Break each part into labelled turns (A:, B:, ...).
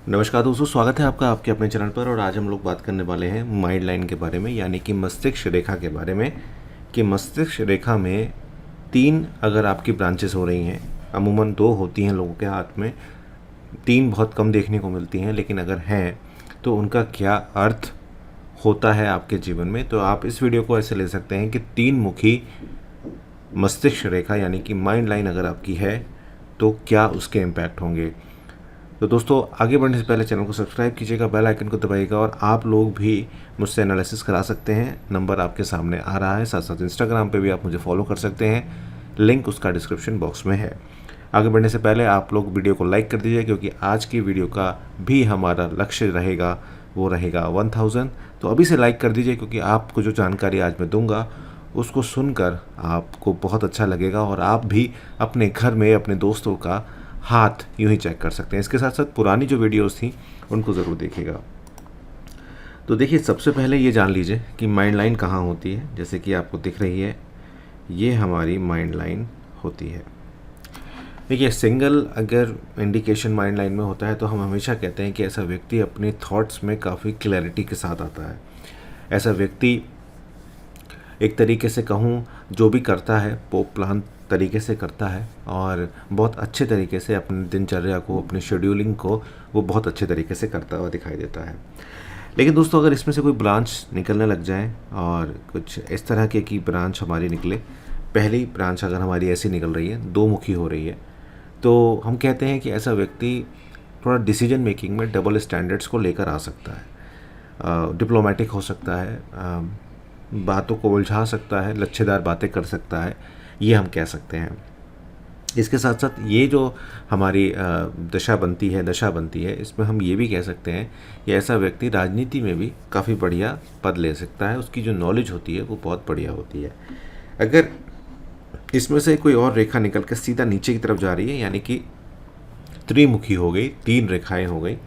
A: नमस्कार दोस्तों, स्वागत है आपका आपके अपने चैनल पर। और आज हम लोग बात करने वाले हैं माइंड लाइन के बारे में, यानी कि मस्तिष्क रेखा के बारे में। कि मस्तिष्क रेखा में तीन अगर आपकी ब्रांचेस हो रही हैं, अमूमन दो होती हैं लोगों के हाथ में, तीन बहुत कम देखने को मिलती हैं, लेकिन अगर हैं तो उनका क्या अर्थ होता है आपके जीवन में। तो आप इस वीडियो को ऐसे ले सकते हैं कि तीन मुखी मस्तिष्क रेखा यानी कि माइंड लाइन अगर आपकी है तो क्या उसके इम्पैक्ट होंगे। तो दोस्तों, आगे बढ़ने से पहले चैनल को सब्सक्राइब कीजिएगा, बेल आइकन को दबाइएगा, और आप लोग भी मुझसे एनालिसिस करा सकते हैं। नंबर आपके सामने आ रहा है, साथ साथ इंस्टाग्राम पे भी आप मुझे फॉलो कर सकते हैं, लिंक उसका डिस्क्रिप्शन बॉक्स में है। आगे बढ़ने से पहले आप लोग वीडियो को लाइक कर दीजिए, क्योंकि आज की वीडियो का भी हमारा लक्ष्य रहेगा, वो रहेगा 1000। तो अभी से लाइक कर दीजिए, क्योंकि आपको जो जानकारी आज मैं दूंगा उसको सुनकर आपको बहुत अच्छा लगेगा, और आप भी अपने घर में अपने दोस्तों का हाथ यूं ही चेक कर सकते हैं। इसके साथ साथ पुरानी जो वीडियोस थी उनको ज़रूर देखिएगा। तो देखिए, सबसे पहले ये जान लीजिए कि माइंड लाइन कहाँ होती है। जैसे कि आपको दिख रही है, ये हमारी माइंड लाइन होती है। देखिए, सिंगल अगर इंडिकेशन माइंड लाइन में होता है तो हम हमेशा कहते हैं कि ऐसा व्यक्ति अपने थॉट्स में काफ़ी क्लैरिटी के साथ आता है। ऐसा व्यक्ति एक तरीके से कहूँ, जो भी करता है वो प्लान तरीके से करता है, और बहुत अच्छे तरीके से अपनी दिनचर्या को, अपनी शेड्यूलिंग को वो बहुत अच्छे तरीके से करता हुआ दिखाई देता है। लेकिन दोस्तों, अगर इसमें से कोई ब्रांच निकलने लग जाए और कुछ इस तरह के की ब्रांच हमारी निकले, पहली ब्रांच अगर हमारी ऐसी निकल रही है, दो मुखी हो रही है, तो हम कहते हैं कि ऐसा व्यक्ति थोड़ा डिसीजन मेकिंग में डबल स्टैंडर्ड्स को लेकर आ सकता है, डिप्लोमेटिक हो सकता है, बातों को उलझा सकता है, लच्छेदार बातें कर सकता है, ये हम कह सकते हैं। इसके साथ साथ ये जो हमारी दशा बनती है, इसमें हम ये भी कह सकते हैं कि ऐसा व्यक्ति राजनीति में भी काफ़ी बढ़िया पद ले सकता है। उसकी जो नॉलेज होती है वो बहुत बढ़िया होती है। अगर इसमें से कोई और रेखा निकल कर सीधा नीचे की तरफ जा रही है, यानी कि त्रिमुखी हो गई, तीन रेखाएं हो गई,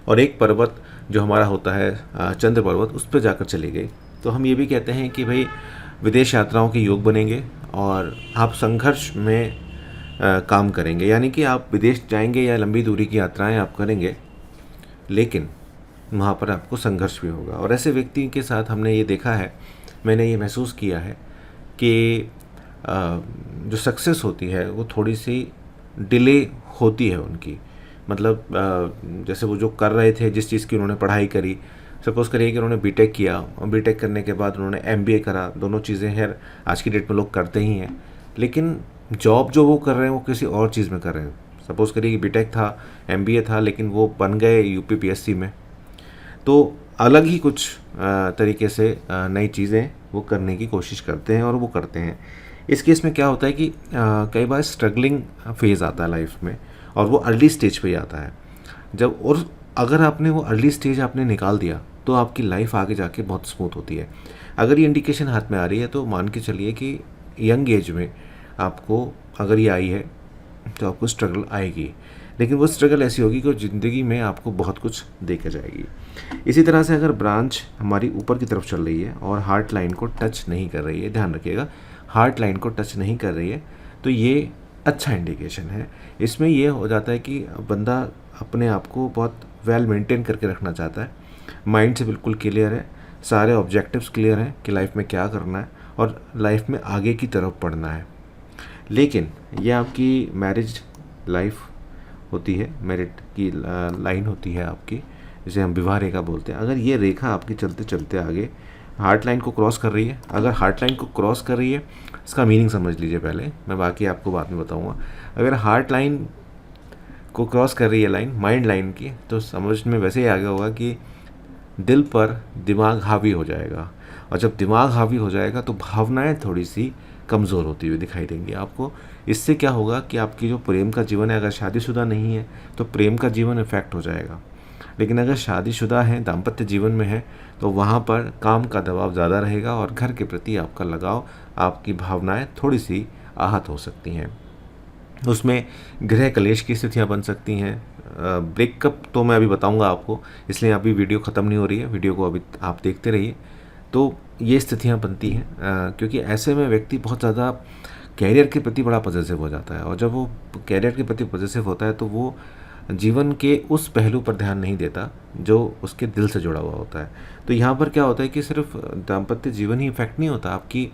A: और एक पर्वत जो हमारा होता है चंद्र पर्वत, उस पर जाकर चली गई, तो हम ये भी कहते हैं कि भाई विदेश यात्राओं के योग बनेंगे और आप संघर्ष में काम करेंगे। यानी कि आप विदेश जाएंगे या लंबी दूरी की यात्राएं आप करेंगे, लेकिन वहाँ पर आपको संघर्ष भी होगा। और ऐसे व्यक्ति के साथ हमने ये देखा है, मैंने ये महसूस किया है कि जो सक्सेस होती है वो थोड़ी सी डिले होती है उनकी। मतलब जैसे वो जो कर रहे थे, जिस चीज़ की उन्होंने पढ़ाई करी, सपोज़ करिए कि उन्होंने बीटेक किया, और बीटेक करने के बाद उन्होंने एमबीए करा। दोनों चीज़ें हैं, आज की डेट में लोग करते ही हैं, लेकिन जॉब जो वो कर रहे हैं वो किसी और चीज़ में कर रहे हैं। सपोज़ करिए कि बीटेक था, एमबीए था, लेकिन वो बन गए यूपीपीएससी में, तो अलग ही कुछ तरीके से नई चीज़ें वो करने की कोशिश करते हैं, और वो करते हैं। इस केस में क्या होता है कि कई बार स्ट्रगलिंग फेज़ आता है लाइफ में, और वो अर्ली स्टेज पे ही आता है जब, और अगर आपने वो अर्ली स्टेज आपने निकाल दिया तो आपकी लाइफ आगे जाके बहुत स्मूथ होती है। अगर ये इंडिकेशन हाथ में आ रही है तो मान के चलिए कि यंग एज में आपको अगर ये आई है तो आपको स्ट्रगल आएगी, लेकिन वो स्ट्रगल ऐसी होगी कि ज़िंदगी में आपको बहुत कुछ दे के जाएगी। इसी तरह से अगर ब्रांच हमारी ऊपर की तरफ चल रही है और हार्ट लाइन को टच नहीं कर रही है, ध्यान रखिएगा, हार्ट लाइन को टच नहीं कर रही है, तो ये अच्छा इंडिकेशन है। इसमें ये हो जाता है कि बंदा अपने आप को बहुत वेल मेंटेन करके रखना चाहता है, माइंड से बिल्कुल क्लियर है, सारे ऑब्जेक्टिव्स क्लियर हैं कि लाइफ में क्या करना है और लाइफ में आगे की तरफ बढ़ना है। लेकिन ये आपकी मैरिज लाइफ होती है, मेरिट की लाइन होती है आपकी, जिसे हम विवाह रेखा बोलते हैं। अगर ये रेखा आपकी चलते चलते आगे हार्ट लाइन को क्रॉस कर रही है, अगर हार्ट लाइन को क्रॉस कर रही है, इसका मीनिंग समझ लीजिए पहले, मैं बाकी आपको बाद में बताऊंगा। अगर हार्ट लाइन को क्रॉस कर रही है लाइन माइंड लाइन की, तो समझ में वैसे ही आ गया होगा कि दिल पर दिमाग हावी हो जाएगा, और जब दिमाग हावी हो जाएगा तो भावनाएं थोड़ी सी कमज़ोर होती हुई दिखाई देंगी आपको। इससे क्या होगा कि आपकी जो प्रेम का जीवन है, अगर शादीशुदा नहीं है तो प्रेम का जीवन इफेक्ट हो जाएगा, लेकिन अगर शादीशुदा है, दाम्पत्य जीवन में है, तो वहाँ पर काम का दबाव ज़्यादा रहेगा, और घर के प्रति आपका लगाव, आपकी भावनाएं थोड़ी सी आहत हो सकती हैं। उसमें गृह कलेश की स्थितियाँ बन सकती हैं। ब्रेकअप तो मैं अभी बताऊंगा आपको, इसलिए अभी वीडियो ख़त्म नहीं हो रही है, वीडियो को अभी आप देखते रहिए। तो ये स्थितियाँ बनती हैं क्योंकि ऐसे में व्यक्ति बहुत ज़्यादा कैरियर के प्रति बड़ा पॉजिटिव हो जाता है, और जब वो कैरियर के प्रति पॉजिटिव होता है तो वो जीवन के उस पहलू पर ध्यान नहीं देता जो उसके दिल से जुड़ा हुआ होता है। तो यहाँ पर क्या होता है कि सिर्फ दाम्पत्य जीवन ही इफेक्ट नहीं होता, आपकी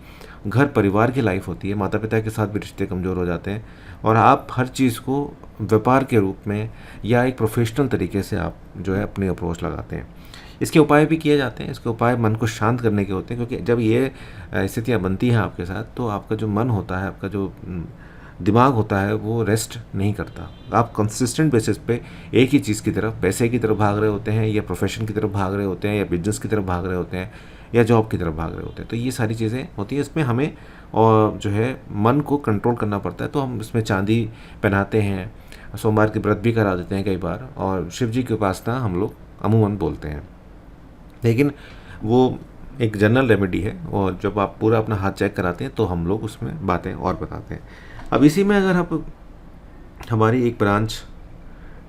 A: घर परिवार की लाइफ होती है, माता पिता के साथ भी रिश्ते कमज़ोर हो जाते हैं और आप हर चीज़ को व्यापार के रूप में या एक प्रोफेशनल तरीके से आप जो है अपनी अप्रोच लगाते हैं। इसके उपाय भी किए जाते हैं। इसके उपाय मन को शांत करने के होते हैं, क्योंकि जब ये स्थितियाँ बनती हैं आपके साथ तो आपका जो मन होता है, आपका जो दिमाग होता है वो रेस्ट नहीं करता। आप कंसिस्टेंट बेसिस पे एक ही चीज़ की तरफ, पैसे की तरफ भाग रहे होते हैं या प्रोफेशन की तरफ भाग रहे होते हैं या बिजनेस की तरफ भाग रहे होते हैं या जॉब की तरफ भाग रहे होते हैं। तो ये सारी चीज़ें होती हैं, इसमें हमें और जो है मन को कंट्रोल करना पड़ता है। तो हम इसमें चांदी पहनाते हैं, सोमवार के व्रत भी करा देते हैं कई बार, और शिव जी की उपासना हम लोग अमूमन बोलते हैं। लेकिन वो एक जनरल रेमेडी है और जब आप पूरा अपना हाथ चेक कराते हैं तो हम लोग उसमें बातें और बताते हैं। अब इसी में अगर आप हमारी एक ब्रांच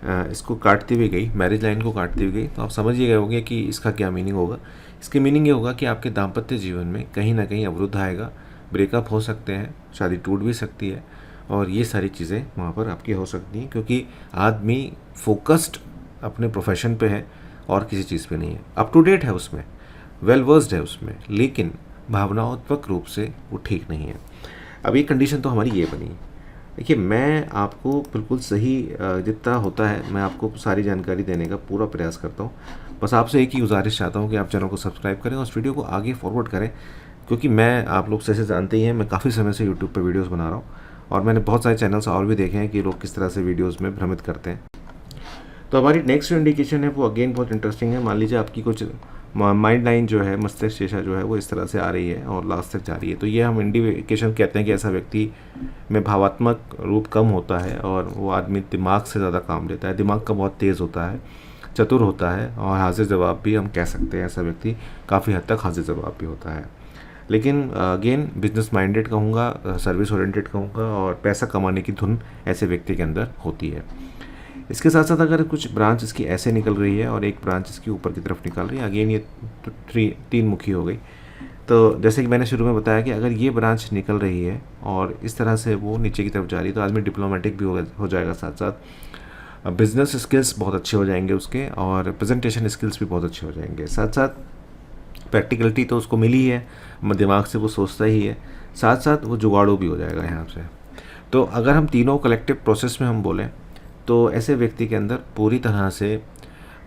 A: इसको काटती हुई गई, मैरिज लाइन को काटती हुई गई, तो आप समझ ही गए होंगे कि इसका क्या मीनिंग होगा। इसकी मीनिंग ये होगा कि आपके दाम्पत्य जीवन में कहीं ना कहीं अवरुद्ध आएगा, ब्रेकअप हो सकते हैं, शादी टूट भी सकती है और ये सारी चीज़ें वहाँ पर आपकी हो सकती हैं, क्योंकि आदमी फोकस्ड अपने प्रोफेशन पे है और किसी चीज़ पे नहीं है, अप टू डेट है उसमें, वेल वर्स्ड है उसमें, लेकिन भावनात्मक रूप से वो ठीक नहीं है। अब ये कंडीशन तो हमारी ये बनी। देखिए, मैं आपको बिल्कुल सही जितना होता है मैं आपको सारी जानकारी देने का पूरा प्रयास करता हूँ। बस आपसे एक ही गुजारिश चाहता हूँ कि आप चैनल को सब्सक्राइब करें और इस वीडियो को आगे फॉरवर्ड करें, क्योंकि मैं, आप लोग जैसे जानते ही हैं, मैं काफ़ी समय से यूट्यूब पर वीडियोज़ बना रहा हूँ और मैंने बहुत सारे चैनल्स और भी देखे हैं कि लोग किस तरह से वीडियोज़ में भ्रमित करते हैं। तो हमारी नेक्स्ट जो इंडिकेशन है वो अगेन बहुत इंटरेस्टिंग है। मान लीजिए आपकी कुछ माइंड लाइन जो है, मस्तिष्क रेखा जो है वो इस तरह से आ रही है और लास्ट तक जा रही है, तो ये हम इंडिकेशन कहते हैं कि ऐसा व्यक्ति में भावात्मक रूप कम होता है और वो आदमी दिमाग से ज़्यादा काम लेता है, दिमाग का बहुत तेज़ होता है, चतुर होता है और हाजिर जवाब भी हम कह सकते हैं। ऐसा व्यक्ति काफ़ी हद तक हाजिर जवाब भी होता है। लेकिन अगेन बिजनेस माइंडेड कहूँगा, सर्विस ओरिएंटेड कहूँगा और पैसा कमाने की धुन ऐसे व्यक्ति के अंदर होती है। इसके साथ साथ अगर कुछ ब्रांच इसकी ऐसे निकल रही है और एक ब्रांच इसकी ऊपर की तरफ निकल रही है, अगेन ये तीन मुखी हो गई। तो जैसे कि मैंने शुरू में बताया कि अगर ये ब्रांच निकल रही है और इस तरह से वो नीचे की तरफ जा रही है तो आदमी डिप्लोमेटिक भी हो जाएगा, साथ साथ बिजनेस स्किल्स बहुत अच्छे हो जाएंगे उसके और प्रेजेंटेशन स्किल्स भी बहुत अच्छे हो जाएंगे। साथ साथ प्रैक्टिकलिटी तो उसको मिली है, दिमाग से वो सोचता ही है, साथ साथ वो जुगाड़ू भी हो जाएगा यहाँ से। तो अगर हम तीनों कलेक्टिव प्रोसेस में हम बोलें तो ऐसे व्यक्ति के अंदर पूरी तरह से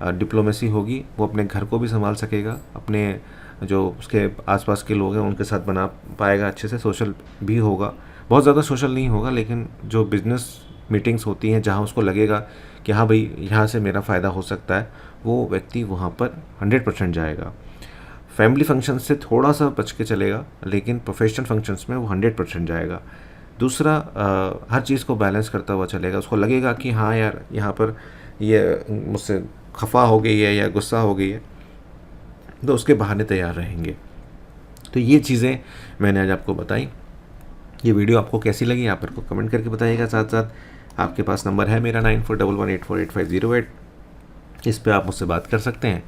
A: डिप्लोमेसी होगी, वो अपने घर को भी संभाल सकेगा, अपने जो उसके आसपास के लोग हैं उनके साथ बना पाएगा अच्छे से, सोशल भी होगा, बहुत ज़्यादा सोशल नहीं होगा, लेकिन जो बिज़नेस मीटिंग्स होती हैं जहां उसको लगेगा कि हाँ भाई यहाँ से मेरा फ़ायदा हो सकता है, वो व्यक्ति वहाँ पर 100% जाएगा। फैमिली फंक्शन से थोड़ा सा बच के चलेगा, लेकिन प्रोफेशनल फंक्शंस में वो 100% जाएगा। दूसरा, हर चीज़ को बैलेंस करता हुआ चलेगा। उसको लगेगा कि हाँ यार, यहाँ पर ये मुझसे खफा हो गई है या गुस्सा हो गई है, तो उसके बहाने तैयार रहेंगे। तो ये चीज़ें मैंने आज आपको बताई। ये वीडियो आपको कैसी लगी आप मेरे को कमेंट करके बताइएगा। साथ साथ आपके पास नंबर है मेरा 9411848508, इस पर आप मुझसे बात कर सकते हैं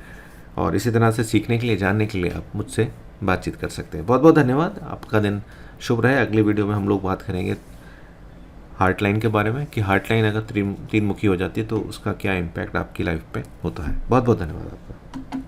A: और इसी तरह से सीखने के लिए, जानने के लिए आप मुझसे बातचीत कर सकते हैं। बहुत बहुत धन्यवाद, आपका दिन शुभ रहे। अगली वीडियो में हम लोग बात करेंगे हार्ट लाइन के बारे में कि हार्ट लाइन अगर तीन मुखी हो जाती है तो उसका क्या इम्पैक्ट आपकी लाइफ पे होता है। बहुत बहुत धन्यवाद आपका।